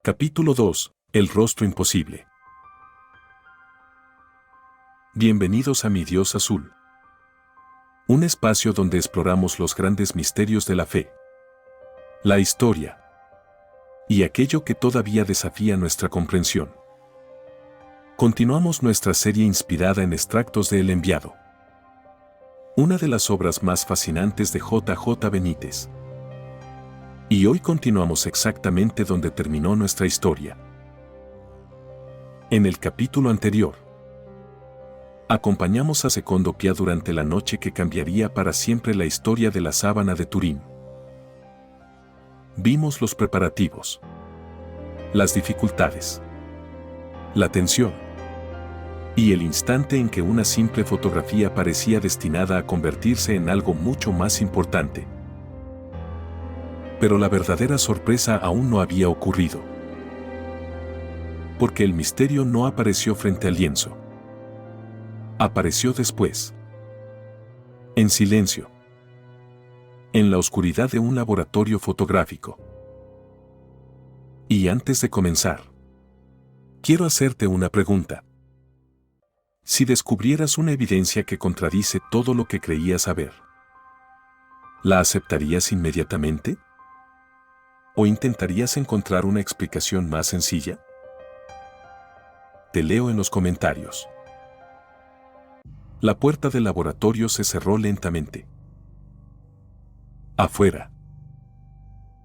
Capítulo 2. El rostro imposible. Bienvenidos a Mi Dios Azul. Un espacio donde exploramos los grandes misterios de la fe, la historia y aquello que todavía desafía nuestra comprensión. Continuamos nuestra serie inspirada en extractos de El Enviado, una de las obras más fascinantes de J.J. Benítez. Y hoy continuamos exactamente donde terminó nuestra historia. En el capítulo anterior, acompañamos a Secondo Pia durante la noche que cambiaría para siempre la historia de la sábana de Turín. Vimos los preparativos, las dificultades, la tensión y el instante en que una simple fotografía parecía destinada a convertirse en algo mucho más importante. Pero la verdadera sorpresa aún no había ocurrido, porque el misterio no apareció frente al lienzo. Apareció después, en silencio, en la oscuridad de un laboratorio fotográfico. Y antes de comenzar, quiero hacerte una pregunta. Si descubrieras una evidencia que contradice todo lo que creías saber, ¿la aceptarías inmediatamente? ¿O intentarías encontrar una explicación más sencilla? Te leo en los comentarios. La puerta del laboratorio se cerró lentamente. Afuera,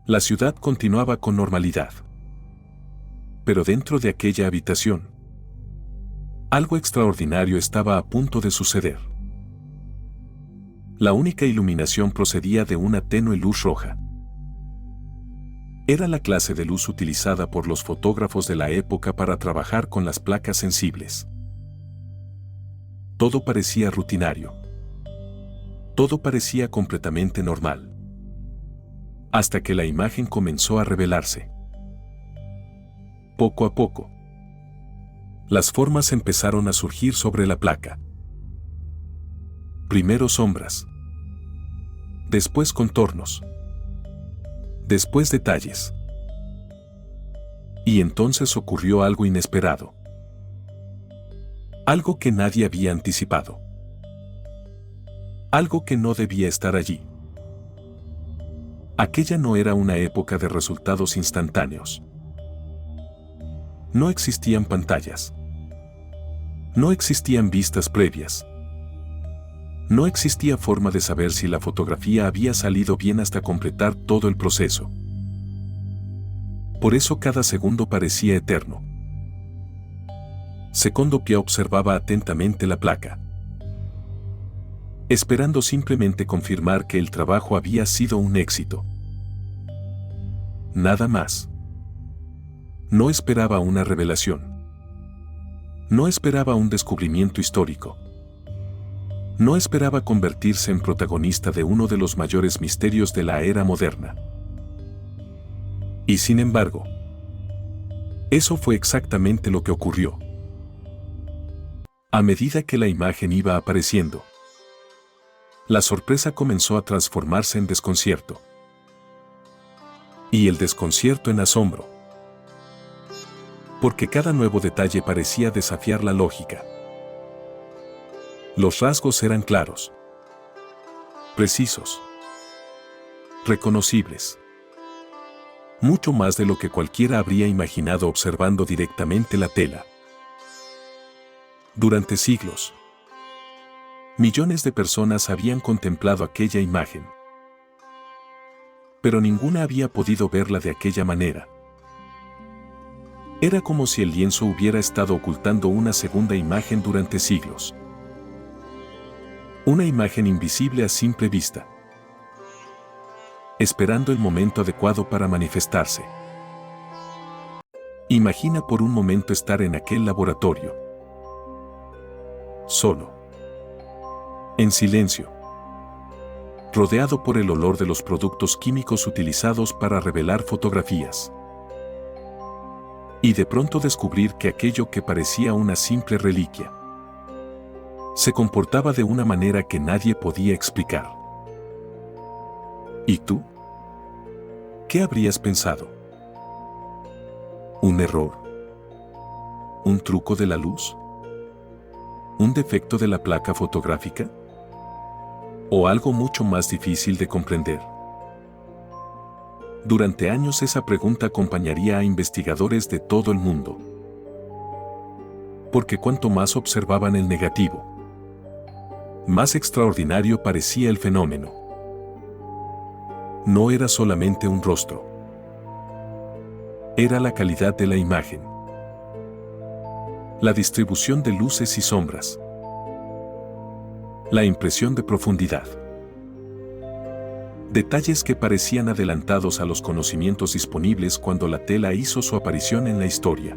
la ciudad continuaba con normalidad. Pero dentro de aquella habitación, algo extraordinario estaba a punto de suceder. La única iluminación procedía de una tenue luz roja. Era la clase de luz utilizada por los fotógrafos de la época para trabajar con las placas sensibles. Todo parecía rutinario. Todo parecía completamente normal. Hasta que la imagen comenzó a revelarse. Poco a poco, las formas empezaron a surgir sobre la placa. Primero sombras. Después contornos. Después detalles. Y entonces ocurrió algo inesperado. Algo que nadie había anticipado. Algo que no debía estar allí. Aquella no era una época de resultados instantáneos. No existían pantallas. No existían vistas previas. No existía forma de saber si la fotografía había salido bien hasta completar todo el proceso. Por eso cada segundo parecía eterno. Secondo Pia observaba atentamente la placa, esperando simplemente confirmar que el trabajo había sido un éxito. Nada más. No esperaba una revelación. No esperaba un descubrimiento histórico. No esperaba convertirse en protagonista de uno de los mayores misterios de la era moderna. Y sin embargo, eso fue exactamente lo que ocurrió. A medida que la imagen iba apareciendo, la sorpresa comenzó a transformarse en desconcierto. Y el desconcierto en asombro. Porque cada nuevo detalle parecía desafiar la lógica. Los rasgos eran claros, precisos, reconocibles. Mucho más de lo que cualquiera habría imaginado observando directamente la tela. Durante siglos, millones de personas habían contemplado aquella imagen. Pero ninguna había podido verla de aquella manera. Era como si el lienzo hubiera estado ocultando una segunda imagen durante siglos. Una imagen invisible a simple vista, esperando el momento adecuado para manifestarse. Imagina por un momento estar en aquel laboratorio. Solo. En silencio. Rodeado por el olor de los productos químicos utilizados para revelar fotografías. Y de pronto descubrir que aquello que parecía una simple reliquia se comportaba de una manera que nadie podía explicar. ¿Y tú? ¿Qué habrías pensado? ¿Un error? ¿Un truco de la luz? ¿Un defecto de la placa fotográfica? ¿O algo mucho más difícil de comprender? Durante años esa pregunta acompañaría a investigadores de todo el mundo. Porque cuanto más observaban el negativo, más extraordinario parecía el fenómeno. No era solamente un rostro. Era la calidad de la imagen. La distribución de luces y sombras. La impresión de profundidad. Detalles que parecían adelantados a los conocimientos disponibles cuando la tela hizo su aparición en la historia.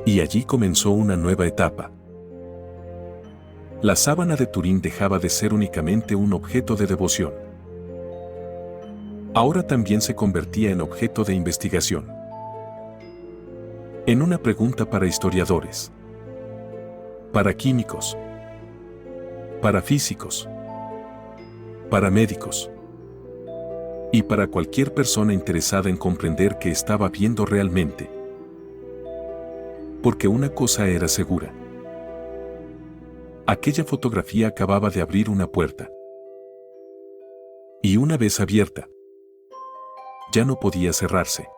Y allí comenzó una nueva etapa. La sábana de Turín dejaba de ser únicamente un objeto de devoción. Ahora también se convertía en objeto de investigación. En una pregunta para historiadores, para químicos, para físicos, para médicos y para cualquier persona interesada en comprender qué estaba viendo realmente. Porque una cosa era segura. Aquella fotografía acababa de abrir una puerta. Y una vez abierta, ya no podía cerrarse.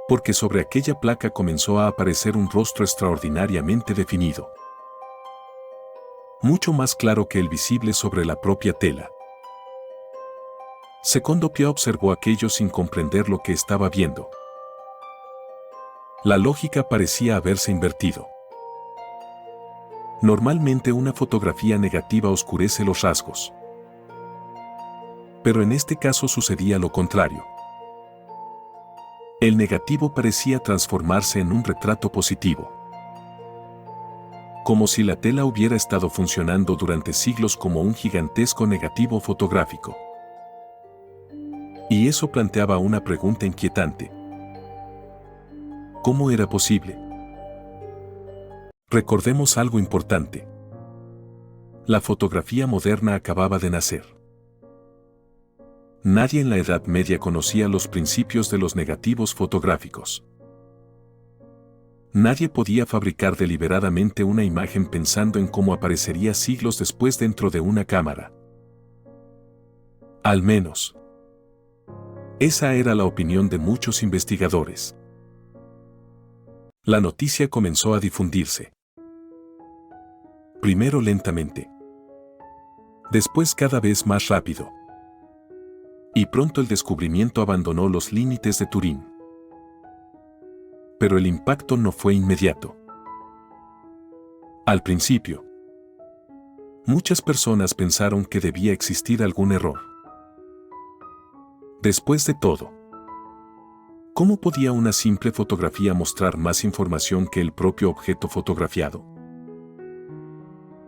Porque sobre aquella placa comenzó a aparecer un rostro extraordinariamente definido. Mucho más claro que el visible sobre la propia tela. Secondo Pia observó aquello sin comprender lo que estaba viendo. La lógica parecía haberse invertido. Normalmente una fotografía negativa oscurece los rasgos. Pero en este caso sucedía lo contrario. El negativo parecía transformarse en un retrato positivo. Como si la tela hubiera estado funcionando durante siglos como un gigantesco negativo fotográfico. Y eso planteaba una pregunta inquietante. ¿Cómo era posible? Recordemos algo importante. La fotografía moderna acababa de nacer. Nadie en la Edad Media conocía los principios de los negativos fotográficos. Nadie podía fabricar deliberadamente una imagen pensando en cómo aparecería siglos después dentro de una cámara. Al menos, esa era la opinión de muchos investigadores. La noticia comenzó a difundirse. Primero lentamente. Después cada vez más rápido. Y pronto el descubrimiento abandonó los límites de Turín. Pero el impacto no fue inmediato. Al principio, muchas personas pensaron que debía existir algún error. Después de todo, ¿cómo podía una simple fotografía mostrar más información que el propio objeto fotografiado?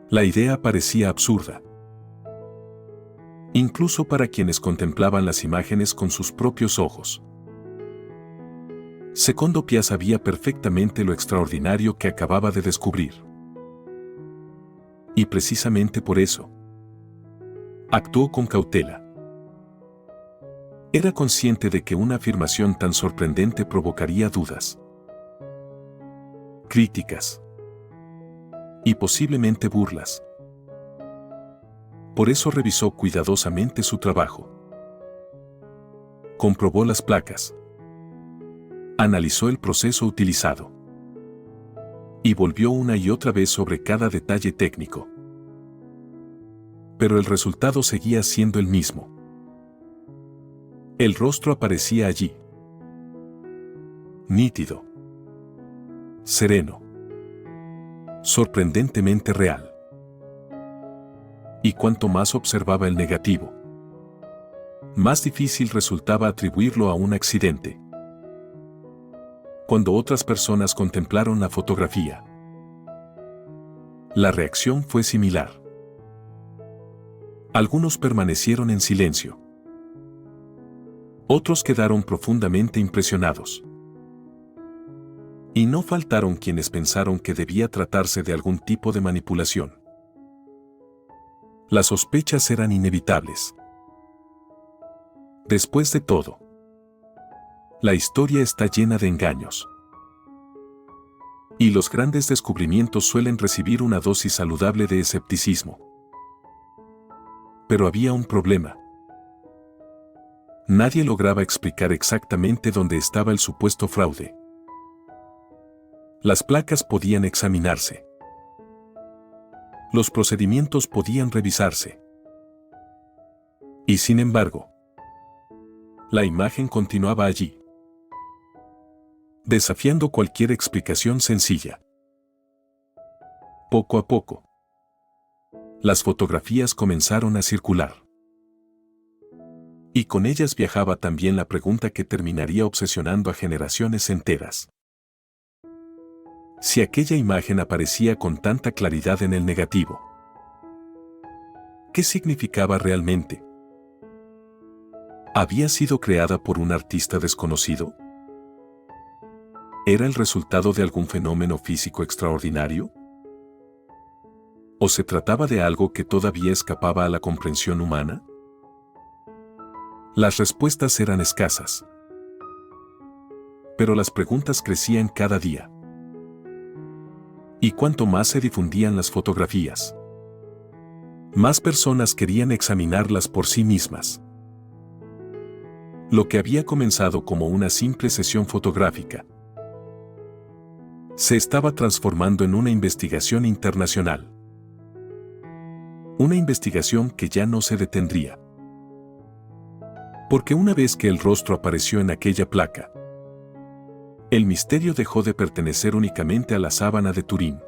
La idea parecía absurda. Incluso para quienes contemplaban las imágenes con sus propios ojos. Secondo Pia sabía perfectamente lo extraordinario que acababa de descubrir. Y precisamente por eso, actuó con cautela. Era consciente de que una afirmación tan sorprendente provocaría dudas, críticas y posiblemente burlas. Por eso revisó cuidadosamente su trabajo. Comprobó las placas. Analizó el proceso utilizado. Y volvió una y otra vez sobre cada detalle técnico. Pero el resultado seguía siendo el mismo. El rostro aparecía allí. Nítido. Sereno. Sorprendentemente real. Y cuanto más observaba el negativo, más difícil resultaba atribuirlo a un accidente. Cuando otras personas contemplaron la fotografía, la reacción fue similar. Algunos permanecieron en silencio. Otros quedaron profundamente impresionados. Y no faltaron quienes pensaron que debía tratarse de algún tipo de manipulación. Las sospechas eran inevitables. Después de todo, La historia está llena de engaños. Y los grandes descubrimientos suelen recibir una dosis saludable de escepticismo. Pero había un problema. Nadie lograba explicar exactamente dónde estaba el supuesto fraude. Las placas podían examinarse. Los procedimientos podían revisarse. Y sin embargo, la imagen continuaba allí, desafiando cualquier explicación sencilla. Poco a poco, las fotografías comenzaron a circular. Y con ellas viajaba también la pregunta que terminaría obsesionando a generaciones enteras. Si aquella imagen aparecía con tanta claridad en el negativo, ¿qué significaba realmente? ¿Había sido creada por un artista desconocido? ¿Era el resultado de algún fenómeno físico extraordinario? ¿O se trataba de algo que todavía escapaba a la comprensión humana? Las respuestas eran escasas. Pero las preguntas crecían cada día. Y cuanto más se difundían las fotografías, más personas querían examinarlas por sí mismas. Lo que había comenzado como una simple sesión fotográfica se estaba transformando en una investigación internacional. Una investigación que ya no se detendría. Porque una vez que el rostro apareció en aquella placa, el misterio dejó de pertenecer únicamente a la sábana de Turín.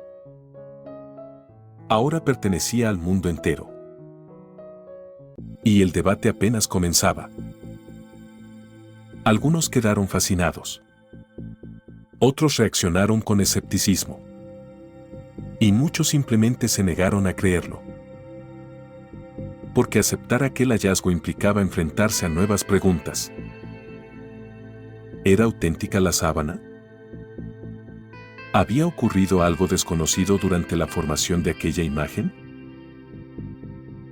Ahora pertenecía al mundo entero. Y el debate apenas comenzaba. Algunos quedaron fascinados. Otros reaccionaron con escepticismo. Y muchos simplemente se negaron a creerlo. Porque aceptar aquel hallazgo implicaba enfrentarse a nuevas preguntas. ¿Era auténtica la sábana? ¿Había ocurrido algo desconocido durante la formación de aquella imagen?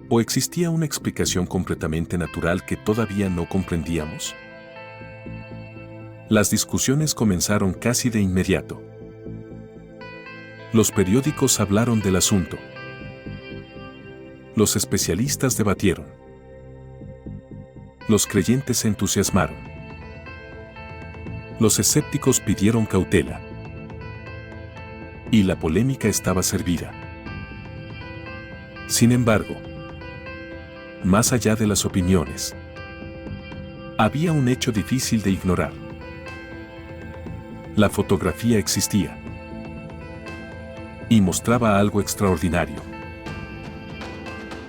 ¿O existía una explicación completamente natural que todavía no comprendíamos? Las discusiones comenzaron casi de inmediato. Los periódicos hablaron del asunto. Los especialistas debatieron. Los creyentes se entusiasmaron. Los escépticos pidieron cautela. Y la polémica estaba servida. Sin embargo, más allá de las opiniones, había un hecho difícil de ignorar. La fotografía existía. Y mostraba algo extraordinario.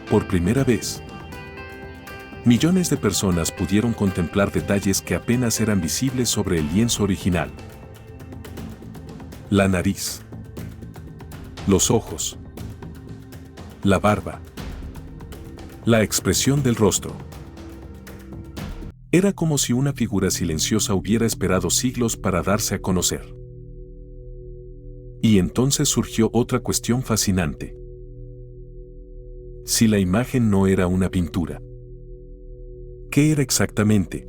Por primera vez, millones de personas pudieron contemplar detalles que apenas eran visibles sobre el lienzo original. La nariz, los ojos, la barba, la expresión del rostro. Era como si una figura silenciosa hubiera esperado siglos para darse a conocer. Y entonces surgió otra cuestión fascinante. Si la imagen no era una pintura, ¿qué era exactamente?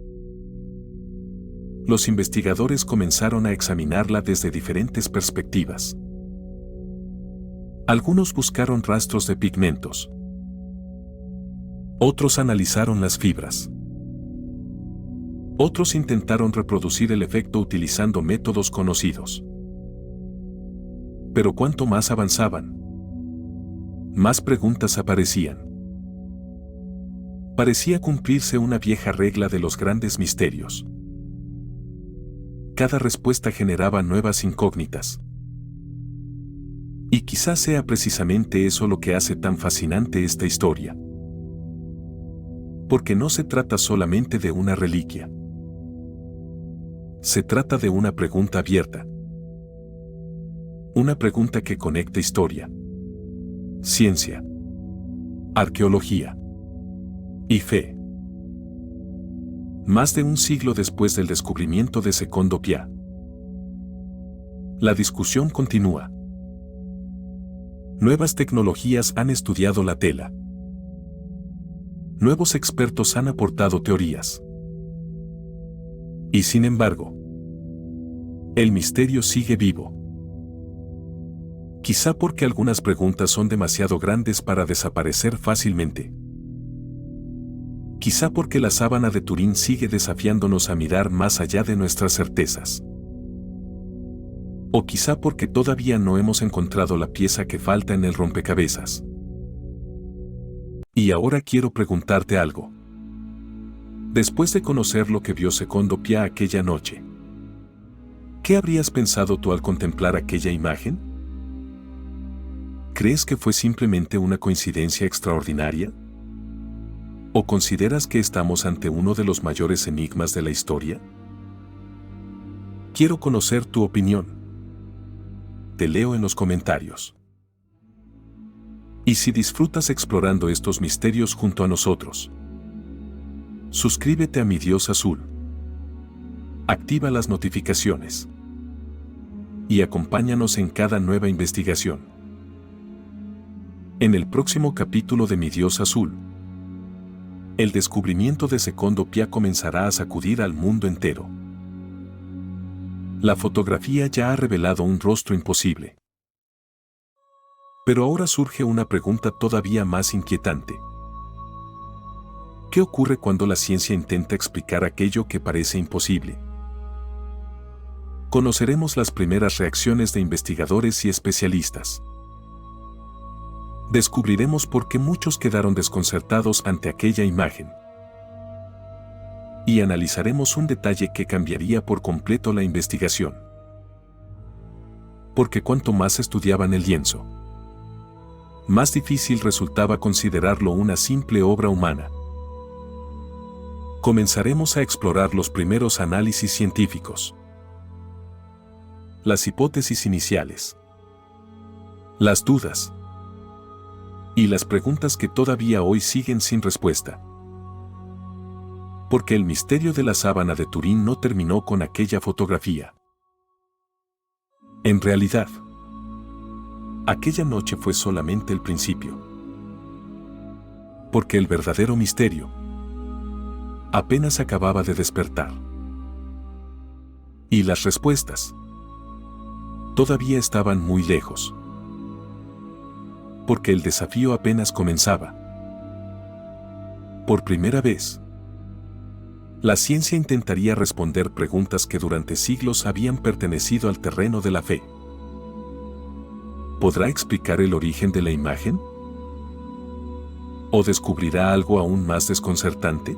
Los investigadores comenzaron a examinarla desde diferentes perspectivas. Algunos buscaron rastros de pigmentos. Otros analizaron las fibras. Otros intentaron reproducir el efecto utilizando métodos conocidos. Pero cuanto más avanzaban, más preguntas aparecían. Parecía cumplirse una vieja regla de los grandes misterios. Cada respuesta generaba nuevas incógnitas. Y quizás sea precisamente eso lo que hace tan fascinante esta historia. Porque no se trata solamente de una reliquia. Se trata de una pregunta abierta. Una pregunta que conecta historia, ciencia, arqueología y fe. Más de un siglo después del descubrimiento de Secondo Pia, la discusión continúa. Nuevas tecnologías han estudiado la tela. Nuevos expertos han aportado teorías. Y sin embargo, el misterio sigue vivo. Quizá porque algunas preguntas son demasiado grandes para desaparecer fácilmente. Quizá porque la sábana de Turín sigue desafiándonos a mirar más allá de nuestras certezas. O quizá porque todavía no hemos encontrado la pieza que falta en el rompecabezas. Y ahora quiero preguntarte algo. Después de conocer lo que vio Secondo Pia aquella noche, ¿qué habrías pensado tú al contemplar aquella imagen? ¿Crees que fue simplemente una coincidencia extraordinaria? ¿O consideras que estamos ante uno de los mayores enigmas de la historia? Quiero conocer tu opinión. Te leo en los comentarios. Y si disfrutas explorando estos misterios junto a nosotros, suscríbete a Mi Dios Azul. Activa las notificaciones. Y acompáñanos en cada nueva investigación. En el próximo capítulo de Mi Dios Azul, el descubrimiento de Secondo Pia comenzará a sacudir al mundo entero. La fotografía ya ha revelado un rostro imposible. Pero ahora surge una pregunta todavía más inquietante. ¿Qué ocurre cuando la ciencia intenta explicar aquello que parece imposible? Conoceremos las primeras reacciones de investigadores y especialistas. Descubriremos por qué muchos quedaron desconcertados ante aquella imagen. Y analizaremos un detalle que cambiaría por completo la investigación. Porque cuanto más estudiaban el lienzo, más difícil resultaba considerarlo una simple obra humana. Comenzaremos a explorar los primeros análisis científicos, las hipótesis iniciales, las dudas y las preguntas que todavía hoy siguen sin respuesta. Porque el misterio de la sábana de Turín no terminó con aquella fotografía. En realidad, aquella noche fue solamente el principio. Porque el verdadero misterio apenas acababa de despertar. Y las respuestas todavía estaban muy lejos. Porque el desafío apenas comenzaba. Por primera vez, la ciencia intentaría responder preguntas que durante siglos habían pertenecido al terreno de la fe. ¿Podrá explicar el origen de la imagen? ¿O descubrirá algo aún más desconcertante?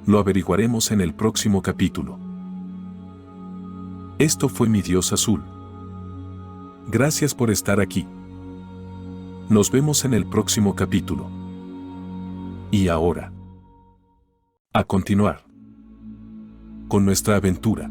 Lo averiguaremos en el próximo capítulo. Esto fue Mi Dios Azul. Gracias por estar aquí. Nos vemos en el próximo capítulo. Y ahora, a continuar con nuestra aventura.